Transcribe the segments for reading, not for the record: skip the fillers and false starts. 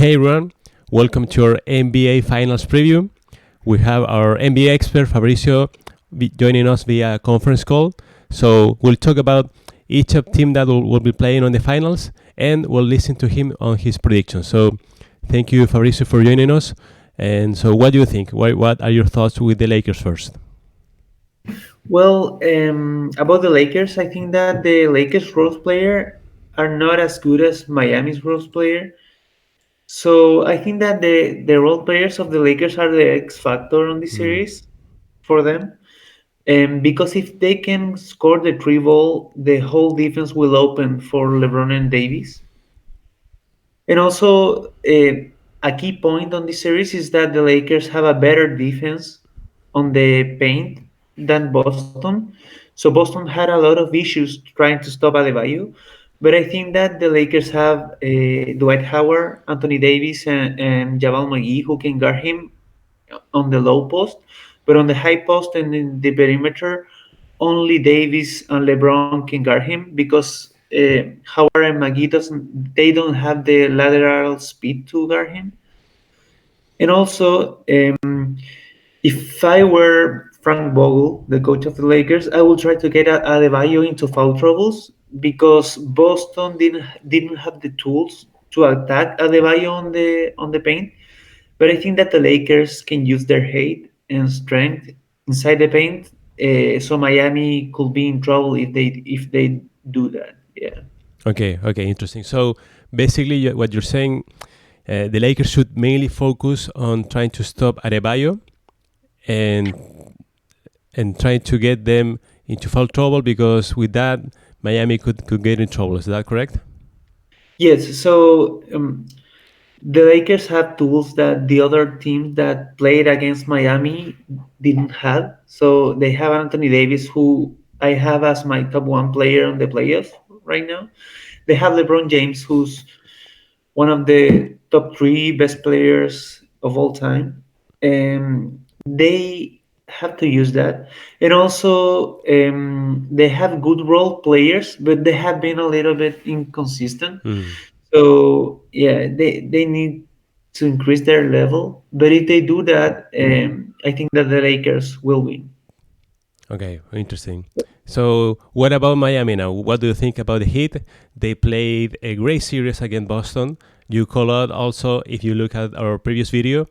Hey everyone, welcome to our NBA Finals preview. We have our NBA expert Fabricio joining us via conference call. So we'll talk about each of team that will be playing on the finals, and we'll listen to him on his predictions. So thank you, Fabricio, for joining us. And so, what do you think? What are your thoughts with the Lakers first? Well, about the Lakers, I think that the Lakers role player are not as good as Miami's role player. So I think that the role players of the Lakers are the X factor on this Mm. series for them. Because if they can score the three ball, the whole defense will open for LeBron and Davis. And also, a key point on this series is that the Lakers have a better defense on the paint than Boston. So Boston had a lot of issues trying to stop Adebayo. But I think that the Lakers have Dwight Howard, Anthony Davis, and Javal McGee who can guard him on the low post. But on the high post and in the perimeter, only Davis and LeBron can guard him because Howard and McGee doesn't. They don't have the lateral speed to guard him. And also, if I were Frank Vogel, the coach of the Lakers, I would try to get Adebayo into foul troubles because Boston didn't have the tools to attack Adebayo on the paint. But I think that the Lakers can use their height and strength inside the paint. So Miami could be in trouble if they do that. Yeah. Okay, interesting. So basically, what you're saying, the Lakers should mainly focus on trying to stop Adebayo and trying to get them into foul trouble because with that Miami could get in trouble. Is that correct? Yes. So the Lakers have tools that the other teams that played against Miami didn't have. So they have Anthony Davis, who I have as my top one player on the playoffs right now. They have LeBron James, who's one of the top three best players of all time. They have to use that. And also, they have good role players, but they have been a little bit inconsistent. Mm. So, yeah, they need to increase their level. But if they do that, I think that the Lakers will win. Okay, interesting. So what about Miami now? What do you think about the Heat? They played a great series against Boston. You call out also, if you look at our previous video,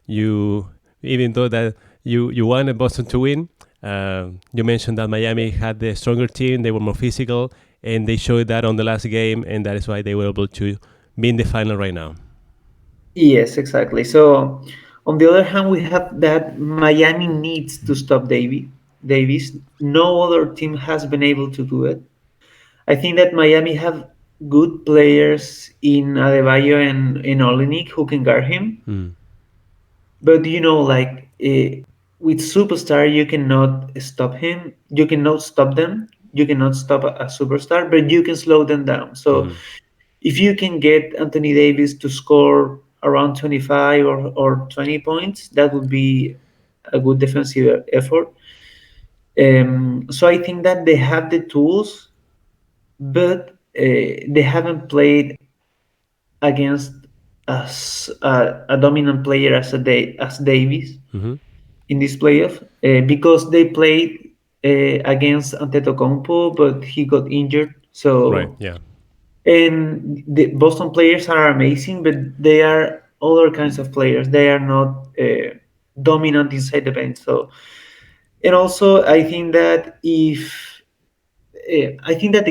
you even though that you wanted Boston to win, you mentioned that Miami had the stronger team, they were more physical, and they showed that on the last game, and that is why they were able to be in the final right now. Yes, exactly. So, on the other hand, we have that Miami needs to stop Davis. No other team has been able to do it. I think that Miami have good players in Adebayo and in Olenek who can guard him. Mm. But like with superstar, you cannot stop him. You cannot stop them. You cannot stop a superstar, but you can slow them down. So Mhm. if you can get Anthony Davis to score around 25 or 20 points, that would be a good defensive effort. So I think that they have the tools, but they haven't played against a dominant player as Davis Mhm. in this playoff because they played against Antetokounmpo, but he got injured. Right. So Yeah. and the Boston players are amazing, but they are other kinds of players. They are not dominant inside the paint. So, and also I think that the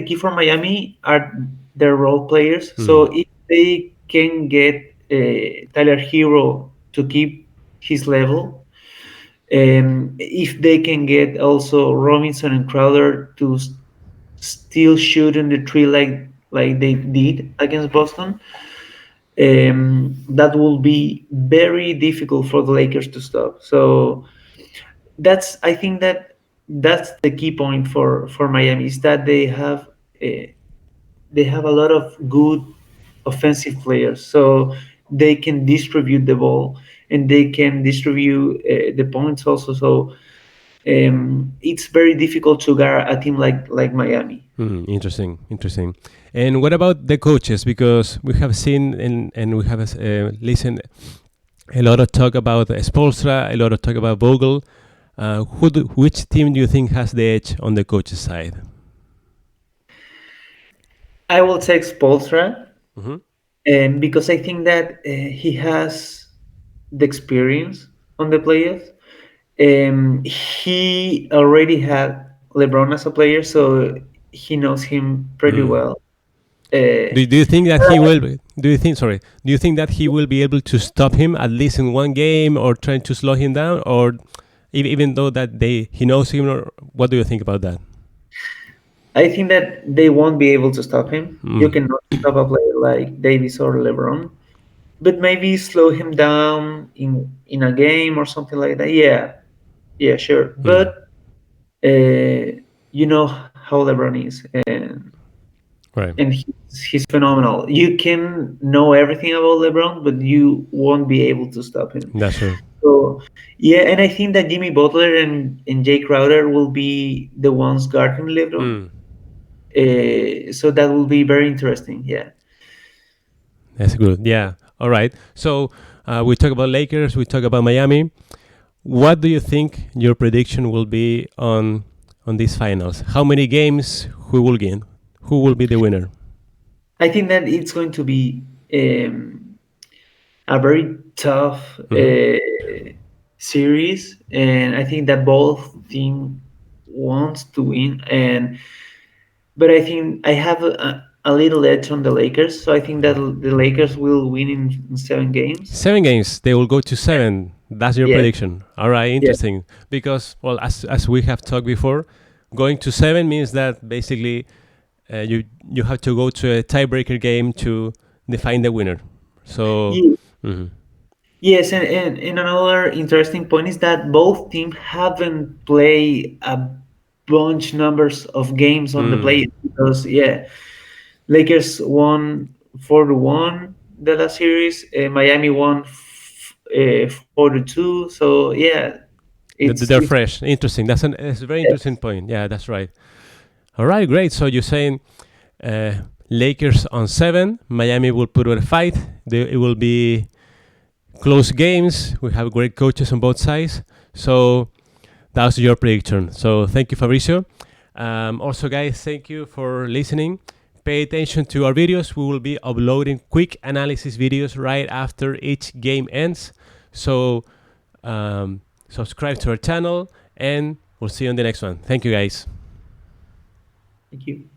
key for Miami are their role players. So Mm. if they can get Tyler Hero to keep his level, if they can get also Robinson and Crowder to still shoot in the three like they did against Boston, that will be very difficult for the Lakers to stop. So I think that's the key point for Miami is that uh, they have a lot of good offensive players, so they can distribute the ball and they can distribute the points also. So it's very difficult to guard a team like Miami. Interesting, interesting. And what about the coaches? Because we have seen and we have listened a lot of talk about Spolstra, a lot of talk about Vogel. Which team do you think has the edge on the coaches side? I will take Spolstra, Hmm. because I think that he has the experience on the players. He already had LeBron as a player, so he knows him pretty Mm. well. Uh, Do you think that he will? Do you think? Sorry. Do you think that he will be able to stop him at least in one game, or trying to slow him down, or even though that he knows him? Or what do you think about that? I think that they won't be able to stop him. You Mm. cannot stop a player like Davis or LeBron, but maybe slow him down in a game or something like that. Yeah, yeah, sure. Mm. But you know how LeBron is, Right. and he's phenomenal. You can know everything about LeBron, but you won't be able to stop him. That's true. So yeah, and I think that Jimmy Butler and Jay Crowder will be the ones guarding LeBron. Mm. So that will be very interesting. Yeah. That's good. Yeah. All right. So we talk about Lakers. We talk about Miami. What do you think your prediction will be on these finals? How many games? Who will gain? Who will be the winner? I think that it's going to be a very tough Hmm. series, and I think that both team wants to win. And but I think I have a little edge on the Lakers, so I think that the Lakers will win in 7 games. 7 games. They will go to seven. That's your Yeah, prediction. All right. yeah, Interesting. Because well, as we have talked before, going to seven means that basically you have to go to a tiebreaker game to define the winner. So. yeah. Mhm. Yes, and another interesting point is that both teams haven't played a bunch numbers of games on the Mm. play because yeah, Lakers won 4-1 the last series, Miami won 4-2. So yeah, They're it's fresh. Interesting. That's a very interesting yes. point. Yeah, that's right. All right, great. So you're saying uh, Lakers on seven, Miami will put up a fight. It will be close games. We have great coaches on both sides. So that's your prediction. So thank you, Fabricio. Also, guys, thank you for listening. Pay attention to our videos. We will be uploading quick analysis videos right after each game ends. So subscribe to our channel, and we'll see you on the next one. Thank you, guys. Thank you.